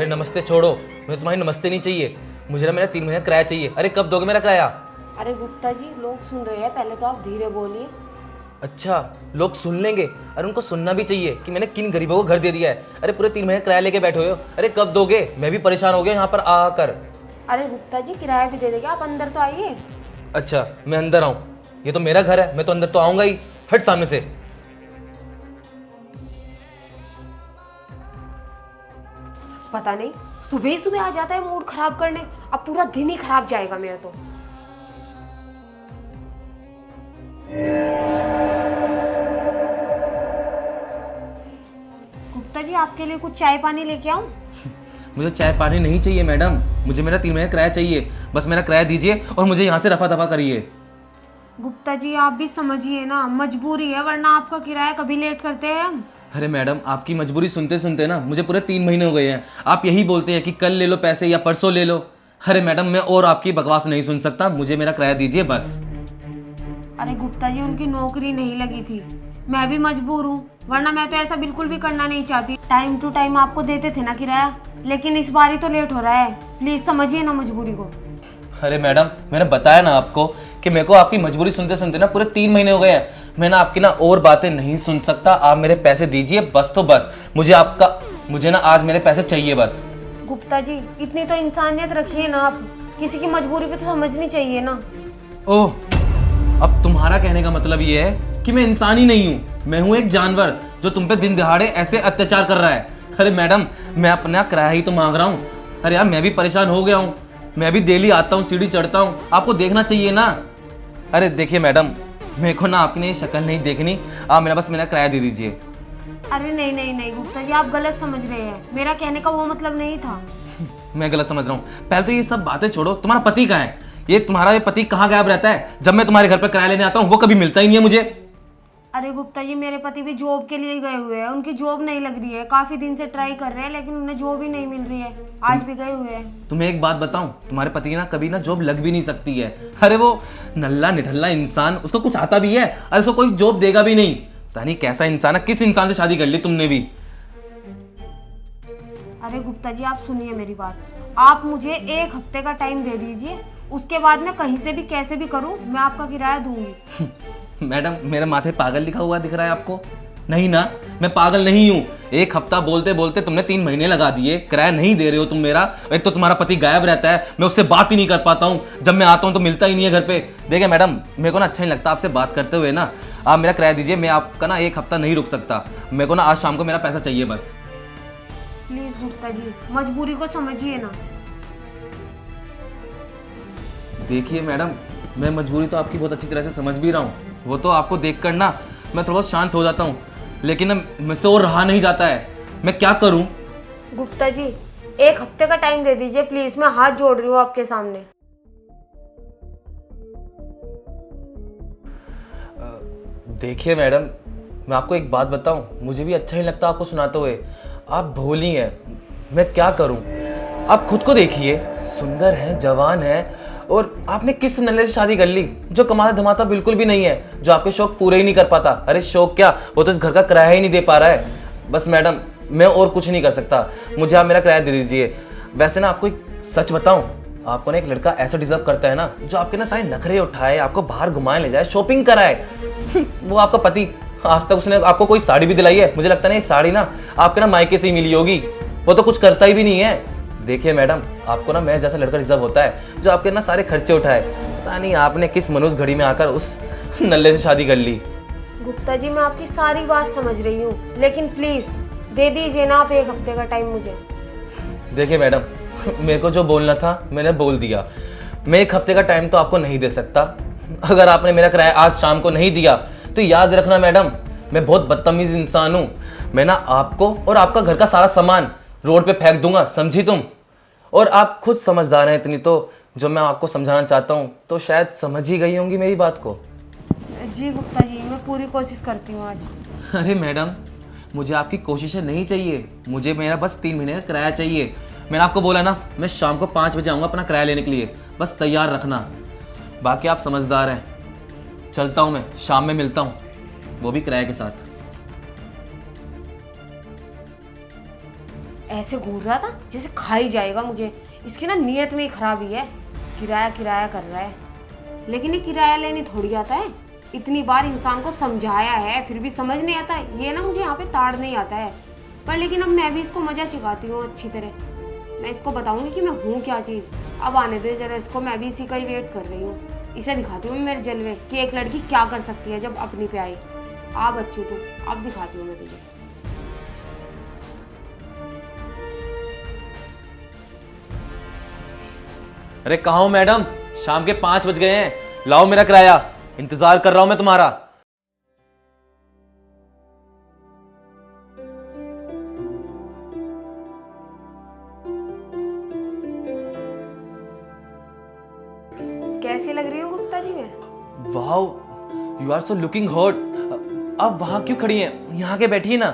अरे नमस्ते छोड़ो, मुझे तुम्हारी नमस्ते नहीं चाहिए। मुझे ना मेरा 3 महीने का किराया चाहिए। अरे कब दोगे मेरा किराया? अरे गुप्ता जी, लोग सुन रहे हैं, पहले तो आप धीरे बोलिए। अच्छा, लोग सुन लेंगे। अरे उनको सुनना भी चाहिए कि मैंने किन गरीबों को घर दे दिया है। अरे पूरे 3 महीने किराया लेके बैठे हुए हो। अरे कब दोगे? मैं भी परेशान हो गया यहाँ पर आकर। अरे गुप्ता जी, किराया भी दे देंगे, आप अंदर तो आइए। अच्छा, मैं अंदर आऊँ? ये तो मेरा घर है, मैं तो अंदर तो आऊँगा ही। हट सामने से। पता नहीं, सुबह ही सुबह आ जाता है मूड खराब करने। अब पूरा दिन ही खराब जाएगा मेरा तो। गुप्ता जी, आपके लिए कुछ चाय पानी लेके आऊं? मुझे चाय पानी नहीं चाहिए मैडम, मुझे मेरा 3 महीने का किराया चाहिए। बस मेरा किराया दीजिए और मुझे यहाँ से रफा दफा करिए। गुप्ता जी, आप भी समझिए ना, मजबूरी है, वरना आपका किराया कभी लेट करते हैं हम। अरे मैडम, आपकी मजबूरी सुनते सुनते ना मुझे पूरे 3 महीने हो गए हैं। आप यही बोलते हैं कि कल ले लो पैसे या परसों ले लो। अरे मैडम, मैं और आपकी बकवास नहीं सुन सकता, मुझे मेरा किराया दीजिए बस। अरे गुप्ता जी, उनकी नौकरी नहीं लगी थी, मैं भी मजबूर हूँ, वरना मैं तो ऐसा बिल्कुल भी करना नहीं चाहती। टाइम टू टाइम आपको देते थे ना किराया, लेकिन इस बार ही तो लेट हो रहा है। प्लीज समझिए ना मजबूरी को। अरे मैडम, मैंने बताया ना आपको कि मेरे को आपकी मजबूरी सुनते सुनते ना पूरे 3 महीने हो गए हैं। मैं ना आपकी ना और बातें नहीं सुन सकता। आप मेरे पैसे दीजिए बस, तो बस। मुझे ना आज मेरे पैसे चाहिए बस। गुप्ता जी, इतनी तो इंसानियत रखिए ना आप, किसी की मजबूरी भी तो समझनी चाहिए ना। ओह, अब तुम्हारा कहने का मतलब ये है कि मैं इंसान ही नहीं हूँ, मैं हूँ एक जानवर जो तुम पे दिन दिहाड़े ऐसे अत्याचार कर रहा है। अरे मैडम, मैं अपना किराया ही तो मांग रहा हूँ। अरे यार, मैं भी परेशान हो गया हूँ। मैं भी डेली आता हूँ, सीढ़ी चढ़ता हूँ, आपको देखना चाहिए ना। अरे देखिए मैडम, मेरे को ना आपने शक्ल नहीं देखनी, आप मेरा किराया दे दीजिए। अरे नहीं नहीं नहीं गुप्ता जी, आप गलत समझ रहे हैं, मेरा कहने का वो मतलब नहीं था। मैं गलत समझ रहा हूँ? पहले तो ये सब बातें छोड़ो, तुम्हारा पति कहाँ है? तुम्हारा पति कहाँ गायब रहता है? जब मैं तुम्हारे घर पर किराया लेने आता हूँ वो कभी मिलता ही नहीं है मुझे। अरे गुप्ता जी, मेरे पति भी जॉब के लिए गए हुए हैं, उनकी जॉब नहीं लग रही है, काफी दिन से ट्राई कर रहे हैं, लेकिन उन्हें जॉब ही नहीं मिल रही है। आज भी गए हुए हैं। तुम्हें एक बात बताऊं, तुम्हारे पति ना कभी ना जॉब लग भी नहीं सकती है। अरे वो नल्ला निठल्ला इंसान, उसको कुछ आता भी है और उसको कोई जॉब देगा भी नहीं। पता नहीं कैसा इंसान है, किस इंसान से शादी कर ली तुमने भी। अरे गुप्ता जी, आप सुनिए मेरी बात, आप मुझे 1 हफ्ते का टाइम दे दीजिए, उसके बाद मैं कहीं से भी कैसे भी करूं, मैं आपका किराया दूंगी। मैडम, मेरे माथे पागल लिखा हुआ दिख रहा है आपको? नहीं ना, मैं पागल नहीं हूँ। 1 हफ्ता बोलते बोलते तुमने 3 महीने लगा दिए, किराया नहीं दे रहे हो तुम मेरा। एक तो तुम्हारा पति गायब रहता है, मैं उससे बात ही नहीं कर पाता हूँ, जब मैं आता हूँ तो मिलता ही नहीं है घर पे। देखिए मैडम, मेरे को ना अच्छा नहीं लगता आपसे बात करते हुए ना। आप मेरा किराया दीजिए, मैं आपका ना 1 हफ्ता नहीं रुक सकता। मेरे को ना आज शाम को मेरा पैसा चाहिए बस। प्लीज गुप्ता जी, मजबूरी को समझिए ना। देखिए मैडम, मैं मजबूरी तो आपकी बहुत अच्छी तरह से समझ भी रहा हूँ। वो तो आपको देखकर ना मैं थोड़ा बहुत शांत हो जाता हूँ, लेकिन ना मुझसे और रहा नहीं जाता है। मैं क्या करूँ? गुप्ता जी, 1 हफ्ते का टाइम दे दीजिए प्लीज, मैं हाथ जोड़ रही हूँ आपके सामने। देखिए मैडम, मैं आपको एक बात बताऊं, मुझे भी अच्छा नहीं लगता आपको सुनाते हुए। आप भोली हैं, मैं क्या करूं? आप खुद को देखिए, सुंदर हैं, जवान हैं, और आपने किस नल्ले से शादी कर ली जो कमाता धमाता बिल्कुल भी नहीं है, जो आपके शौक पूरे ही नहीं कर पाता। अरे शौक क्या, वो तो इस घर का किराया ही नहीं दे पा रहा है। बस मैडम, मैं और कुछ नहीं कर सकता, मुझे आप मेरा किराया दे दीजिए। वैसे ना आपको एक सच बताऊं, आपको ना एक लड़का ऐसा डिजर्व करता है ना, जो आपके ना सारे नखरे उठाए, आपको बाहर घुमाए ले जाए, शॉपिंग कराए। वो आपका पति, आज तक उसने आपको कोई साड़ी भी दिलाई है? मुझे लगता है ना ये साड़ी ना आपके ना मायके से ही मिली होगी। वो तो कुछ करता ही भी नहीं है। देखिए मैडम, आपको ना मेरे जैसा लड़का डिजर्व होता है जो आपके ना सारे खर्चे उठाए। पता नहीं आपने किस मनुष्य घड़ी में आकर उस नल्ले से शादी कर ली। गुप्ता जी, मैं आपकी सारी बात समझ रही हूँ, लेकिन प्लीज दे दीजिए ना आप 1 हफ्ते का टाइम मुझे। देखिए मैडम, मेरे को जो बोलना था मैंने बोल दिया। मैं 1 हफ्ते का टाइम तो आपको नहीं दे सकता। अगर आपने मेरा किराया आज शाम को नहीं दिया तो याद रखना मैडम, मैं बहुत बदतमीज इंसान हूँ। मैं ना आपको और आपका घर का सारा सामान रोड पे फेंक दूंगा, समझी तुम? और आप खुद समझदार हैं इतनी, तो जो मैं आपको समझाना चाहता हूँ तो शायद समझ ही गई होंगी मेरी बात को। जी गुप्ता जी, मैं पूरी कोशिश करती हूँ आज। अरे मैडम, मुझे आपकी कोशिशें नहीं चाहिए, मुझे मेरा बस 3 महीने का किराया चाहिए। मैंने आपको बोला ना, मैं शाम को 5 बजे आऊँगा अपना किराया लेने के लिए, बस तैयार रखना। बाकी आप समझदार हैं। चलता हूँ मैं, शाम में मिलता हूँ, वो भी किराए के साथ। ऐसे घूर रहा था जैसे खा ही जाएगा मुझे। इसकी ना नीयत में ही खराबी है। किराया किराया कर रहा है, लेकिन ये किराया लेने थोड़ी आता है। इतनी बार इंसान को समझाया है फिर भी समझ नहीं आता। ये ना मुझे यहाँ पे ताड़ नहीं आता है, पर लेकिन अब मैं भी इसको मजा चुकाती हूँ अच्छी तरह। मैं इसको बताऊंगी कि मैं हूँ क्या चीज़। अब आने दो जरा इसको, मैं भी इसी का ही वेट कर रही हूँ। इसे दिखाती हूँ मेरे जलवे कि एक लड़की क्या कर सकती है जब अपनी पे आई। आ बच्चू तू, अब दिखाती हूँ मैं तुझे। अरे कहाँ हो मैडम? शाम के 5 बज गए हैं, लाओ मेरा किराया, इंतजार कर रहा हूं मैं तुम्हारा। कैसी लग रही हूँ गुप्ता जी मैं? Wow, you are so looking hot. आप वहां क्यों खड़ी हैं? यहाँ के बैठिए ना।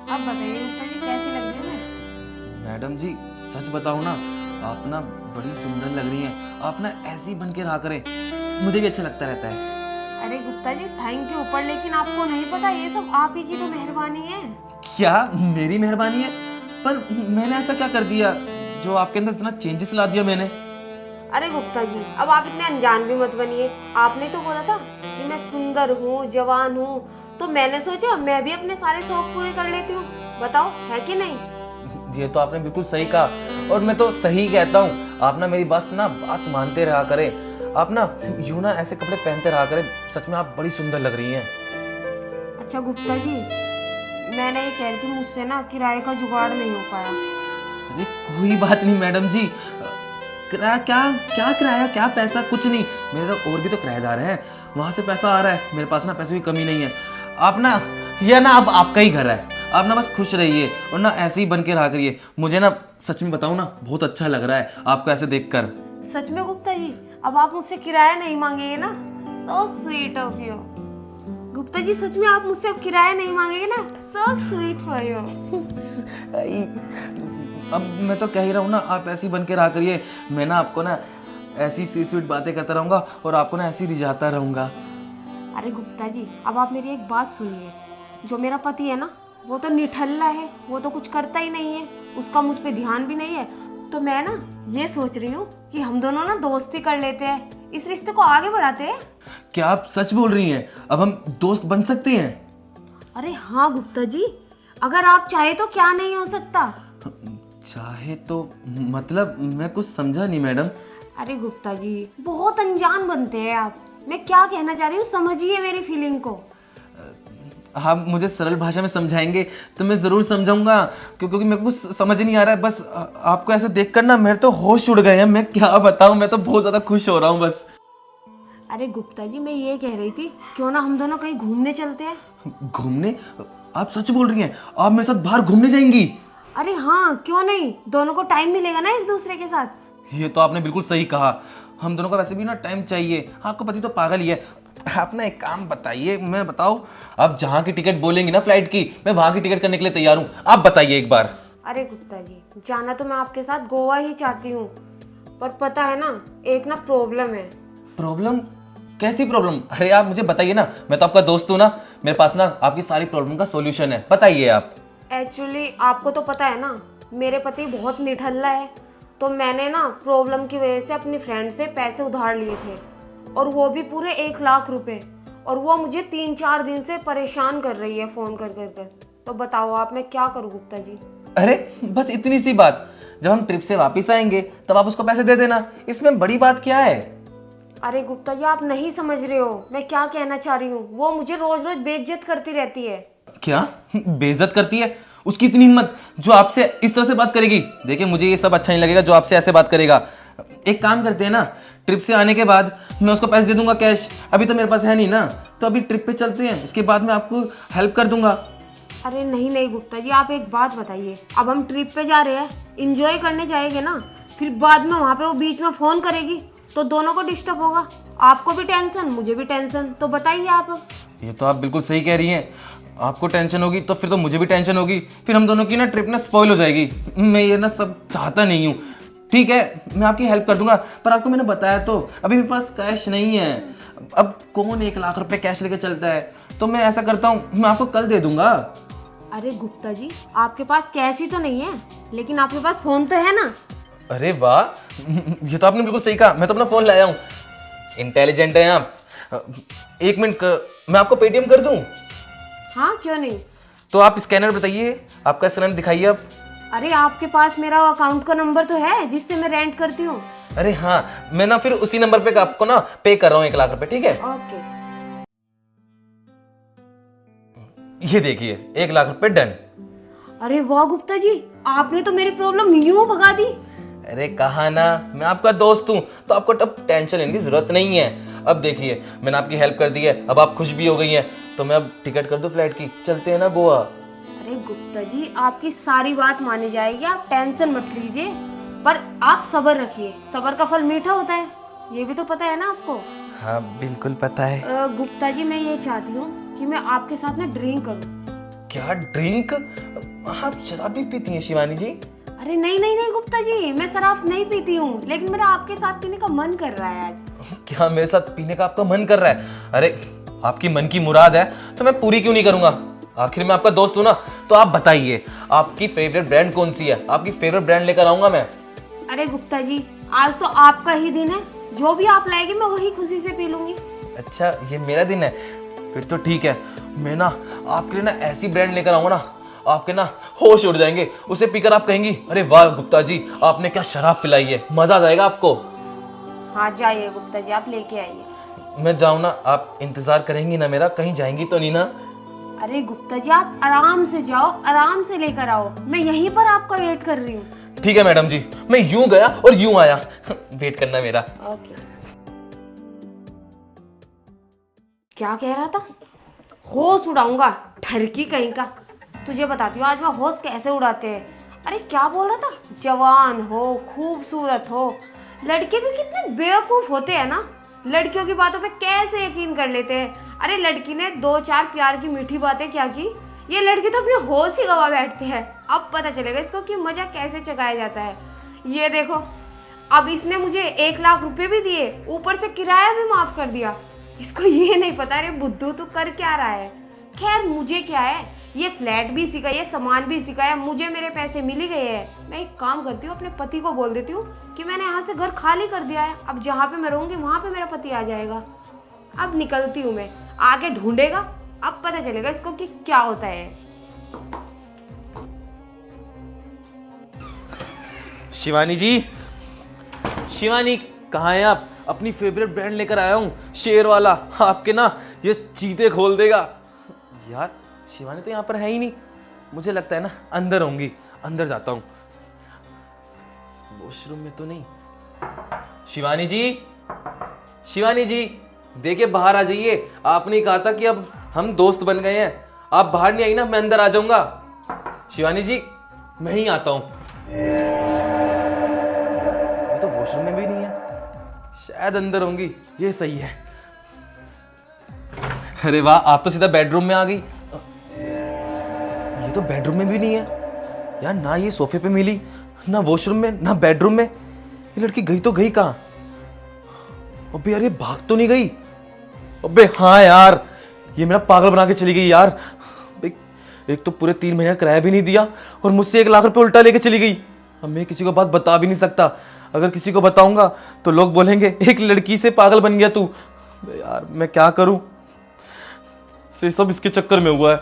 अब बताइए गुप्ता जी कैसी लग रही हूँ मैं? मैडम जी सच बताऊं ना, आप ना बड़ी सुंदर लग रही हैं। आप ना ऐसी बन के रहा करें, मुझे भी अच्छा लगता रहता है। अरे गुप्ता जी थैंक यू, पर लेकिन आपको नहीं पता ये सब आप ही की तो मेहरबानी है। क्या मेरी मेहरबानी है? पर मैंने ऐसा क्या कर दिया जो आपके अंदर इतना चेंजेस ला दिया मैंने? अरे गुप्ता जी अब आप इतने अनजान भी मत बनिए। आपने तो बोला था कि मैं सुंदर हूँ, जवान हूँ, तो मैंने सोचा मैं भी अपने सारे शौक पूरे कर लेती हूँ। बताओ है कि नहीं? ये तो आपने बिल्कुल सही कहा, और मैं तो सही कहता हूँ। आप ना मेरी बस ना बात मानते रहा करें। आप ना यूं ना ऐसे कपड़े पहनते रहा करें। सच में आप बड़ी सुंदर लग रही हैं। अच्छा गुप्ता जी, मैंने ये कह रही थी मुझसे ना किराए का जुगाड़ नहीं हो पाया। अरे कोई बात नहीं मैडम जी। किराया क्या क्या किराया क्या पैसा कुछ नहीं। मेरे तो और भी तो किराएदार हैं, वहां से पैसा आ रहा है। मेरे पास ना पैसों की कमी नहीं है। आप ना ये ना अब आपका ही घर है, आप ना बस खुश रहिए और ना ऐसे ही बन के रहा करिए। मुझे ना सच में बताऊं ना बहुत अच्छा लग रहा है आपको ऐसे देखकर। सच में गुप्ता जी अब आप मुझसे किराया नहीं मांगेंगे ना? So sweet of you. Gupta ji सच में आप मुझसे अब किराया नहीं मांगेंगे ना? So sweet for you. अब मैं तो कह ही रहा हूँ ना, आप ऐसी बन के रहा करिए। मैं ना आपको ना ऐसी स्वीट स्वीट बातें करता रहूंगा और आपको ना ऐसी रिझाता रहूंगा। अरे गुप्ता जी अब आप मेरी एक बात सुनिए। जो मेरा पति है ना वो तो निठल्ला है, वो तो कुछ करता ही नहीं है, उसका मुझ पे ध्यान भी नहीं है। तो मैं ना ये सोच रही हूँ कि हम दोनों ना दोस्ती कर लेते हैं, इस रिश्ते को आगे बढ़ाते हैं। क्या आप सच बोल रही हैं? अब हम दोस्त बन सकते हैं? अरे हाँ गुप्ता जी, अगर आप चाहे तो क्या नहीं हो सकता। चाहे तो मतलब मैं कुछ समझा नहीं मैडम। अरे गुप्ता जी बहुत अनजान बनते हैं आप। मैं क्या कहना चाह रही हूँ समझिए मेरी फीलिंग को। आप मुझे सरल भाषा में समझाएंगे तो मैं ज़रूर समझाऊंगा, क्योंकि मेरे को कुछ समझ नहीं आ रहा है। बस आपको ऐसे देखकर ना मेरे तो होश उड़ गए हैं। मैं क्या बताऊं, मैं तो बहुत ज़्यादा खुश हो रहा हूँ बस। अरे गुप्ता जी मैं ये कह रही थी क्यों ना हम दोनों कहीं घूमने चलते हैं। घूमने? आप सच बोल रही हैं? आप मेरे साथ बाहर घूमने जाएंगी? अरे हाँ क्यों नहीं, दोनों को टाइम मिलेगा ना एक दूसरे के साथ। ये तो आपने बिल्कुल सही कहा। हम दोनों को वैसे भी ना टाइम चाहिए। आपका पति तो पागल ही है। आप ना एक काम बताइए, मैं बताओ, आप जहाँ की टिकट बोलेंगी ना फ्लाइट की, मैं वहाँ की टिकट करने के लिए तैयार हूँ। आप बताइए एक बार। अरे गुप्ता जी जाना तो मैं आपके साथ गोवा ही चाहती हूँ, पर पता है ना एक ना प्रॉब्लम है। प्रॉब्लम? कैसी प्रॉब्लम? अरे आप मुझे बताइए ना, मैं तो आपका दोस्त हूँ ना। मेरे पास ना आपकी सारी प्रॉब्लम का सॉल्यूशन है, बताइए आप। एक्चुअली आपको तो पता है ना मेरे पति बहुत निठल्ला है, तो मैंने ना प्रॉब्लम की वजह से अपनी फ्रेंड से पैसे उधार लिए थे, और वो भी पूरे 1 लाख रुपए। और वो मुझे 3-4 दिन से परेशान कर रही है फ़ोन कर कर कर। तो बताओ आप मैं क्या करूँ गुप्ता जी? अरे बस इतनी सी बात, जब हम ट्रिप से वापस आएंगे तब आप उसको पैसे दे देना, इसमें बड़ी बात क्या है? अरे गुप्ता जी आप नहीं समझ रहे हो मैं क्या कहना चाह रही हूँ। वो मुझे रोज रोज बेइज्जत करती रहती है। क्या बेइज्जत करती है? उसकी इतनी हिम्मत जो आपसे इस तरह से बात करेगी? देखिए मुझे ये सब अच्छा नहीं लगेगा जो आपसे ऐसे बात करेगा। एक काम करते हैं ना, ट्रिप से आने के बाद मैं उसको पैसे दे दूंगा कैश। अभी तो मेरे पास है नहीं ना, तो अभी ट्रिप पे चलते हैं, उसके बाद मैं आपको हेल्प कर दूंगा। अरे नहीं नहीं गुप्ता जी आप एक बात बताइए, अब हम ट्रिप पे जा रहे हैं, इंजॉय करने जाएंगे ना, फिर बाद में वहाँ पे वो बीच में फ़ोन करेगी तो दोनों को डिस्टर्ब होगा। आपको भी टेंशन मुझे भी टेंशन, तो बताइए आप। ये तो आप बिल्कुल सही कह रही हैं। आपको टेंशन होगी तो फिर तो मुझे भी टेंशन होगी, फिर हम दोनों की ना ट्रिप ना स्पॉइल हो जाएगी। मैं ये ना सब चाहता नहीं हूँ। ठीक है मैं आपकी हेल्प कर दूंगा, पर आपको मैंने बताया तो अभी मेरे पास कैश नहीं है। अब कौन 1 लाख रुपए कैश लेके चलता है? तो मैं ऐसा करता हूँ, मैं आपको कल दे दूंगा। अरे गुप्ता जी, आपके पास कैश ही तो नहीं है, लेकिन आपके पास फोन तो है ना। अरे वाह, ये तो आपने बिल्कुल सही कहा, मैं तो अपना फोन लाया हूँ। इंटेलिजेंट है आप। एक मिनट, मैं आपको पेटीएम कर दूं? हाँ क्यों नहीं। तो आप स्कैनर बताइए, आपका स्कैनर दिखाइए आप। अरे आपके पास मेरा अकाउंट का नंबर तो है जिससे मैं रेंट करती हूँ। अरे हाँ, मैं ना फिर उसी नंबर पे आपको ना पे कर रहा हूँ 1 लाख रुपए, ठीक है? ओके। ये देखिए 1 लाख रुपए डन। अरे वाह गुप्ता जी, आपने तो मेरी प्रॉब्लम यूं भगा दी। अरे कहा ना, मैं आपका दोस्त हूँ, तो आपको अब टेंशन लेने की जरूरत नहीं है। अब देखिए मैंने आपकी हेल्प कर दी है, अब आप खुश भी हो गई हैं, तो मैं अब टिकट कर दूं फ्लाइट की, चलते हैं ना गोवा। अरे गुप्ता जी, आपकी सारी बात मानी जाएगी, आप टेंशन मत लीजिए, पर आप सब्र रखिए, सब्र का फल मीठा होता है, ये भी तो पता है ना आपको। हाँ बिल्कुल पता है। गुप्ता जी, मैं ये चाहती हूँ कि मैं आपके साथ ना ड्रिंक करूँ। क्या ड्रिंक? आप शराब भी पीती हैं शिवानी जी? अरे नहीं नहीं नहीं गुप्ता जी, मैं शराब नहीं पीती हूँ, लेकिन मेरा आपके साथ पीने का मन कर रहा है आज। क्या मेरे साथ पीने का आपका मन कर रहा है? अरे आपकी मन की मुराद है तो मैं पूरी क्यों नहीं करूंगा? आखिर मैं आपका दोस्त हूं ना, तो आप बताइए आपकी फेवरेट ब्रांड कौन सी है? आपकी फेवरेट ब्रांड लेकर आऊंगा मैं। अरे गुप्ता जी, आज तो आपका ही दिन है, जो भी आप लाएंगे मैं वही खुशी से पी लूंगी। अच्छा, ये मेरा दिन है, फिर तो ठीक है। मैं ना आपके लिए ना ऐसी ब्रांड लेकर आऊंगा ना, आपके ना होश उड़ जाएंगे। उसे पीकर आप कहेंगी अरे वाह गुप्ता जी, आपने क्या शराब पिलाई है, मजा आ जाएगा आपको। हाँ जाइए गुप्ता जी, आप लेके आइए। मैं जाऊं ना, आप इंतजार करेंगी ना मेरा? कहीं जाएंगी तो नहीं ना? अरे गुप्ता जी, आप आराम से जाओ, आराम से लेकर आओ, मैं यहीं पर आपका वेट कर रही हूँ। ठीक है मैडम जी, मैं यूं गया और यूं आया। वेट करना मेरा। ओके। क्या कह रहा था? होश उड़ाऊंगा, ठरकी कहीं का। तुझे बताती हूँ आज मैं होश कैसे उड़ाते हैं। अरे क्या बोल रहा था? जवान हो, खूबसूरत हो, लड़के भी कितने बेवकूफ होते हैं ना, लड़कियों की बातों पे कैसे यकीन कर लेते हैं। अरे लड़की ने 2-4 प्यार की मीठी बातें क्या की, ये लड़की तो अपनी होश ही गवा बैठते हैं। अब पता चलेगा इसको कि मजा कैसे चगाया जाता है। ये देखो, अब इसने मुझे 1 लाख रुपए भी दिए, ऊपर से किराया भी माफ कर दिया। इसको ये नहीं पता अरे बुद्धू तू कर क्या रहा है। खैर मुझे क्या है, ये फ्लैट भी इसी का, ये सामान भी इसी का है, मुझे मेरे पैसे मिल ही गए हैं। मैं एक काम करती हूँ, अपने पति को बोल देती हूँ कि मैंने यहाँ से घर खाली कर दिया है, अब जहाँ पे मैं रहूँगी वहाँ पे मेरा पति आ जाएगा। अब निकलती हूँ मैं, आके ढूंढेगा, अब पता चलेगा इसको कि क्या होता है। शिवानी जी, शिवानी कहाँ हैं आप? अपनी फेवरेट ब्रांड लेकर आया हूँ, शेर वाला, आपके ना ये चीते खोल देगा। यार शिवानी तो यहाँ पर है ही नहीं, मुझे लगता है ना अंदर होंगी, अंदर जाता हूँ। वॉशरूम में तो नहीं। शिवानी जी, शिवानी जी, देखिए बाहर आ जाइए। आपने कहा था कि अब हम दोस्त बन गए हैं, आप बाहर नहीं आई ना, मैं अंदर आ जाऊंगा। शिवानी जी, मैं ही आता हूँ। ये तो वॉशरूम में भी नहीं है, शायद अंदर होंगी, ये सही है। अरे वाह, आप तो सीधा बेडरूम में आ गई। ये तो बेडरूम में भी नहीं है यार, ना ये सोफे पे मिली, ना वॉशरूम में, ना बेडरूम में। ये लड़की गई तो गई कहाँ? अबे यार, ये भाग तो नहीं गई? अबे हाँ यार, ये मेरा पागल बना के चली गई यार। एक तो पूरे 3 महीने का किराया भी नहीं दिया और मुझसे 1 लाख रुपए उल्टा लेके चली गई। अब मैं किसी को बात बता भी नहीं सकता, अगर किसी को बताऊंगा तो लोग बोलेंगे एक लड़की से पागल बन गया तू। यार मैं क्या करूं, से सब इसके चक्कर में हुआ है।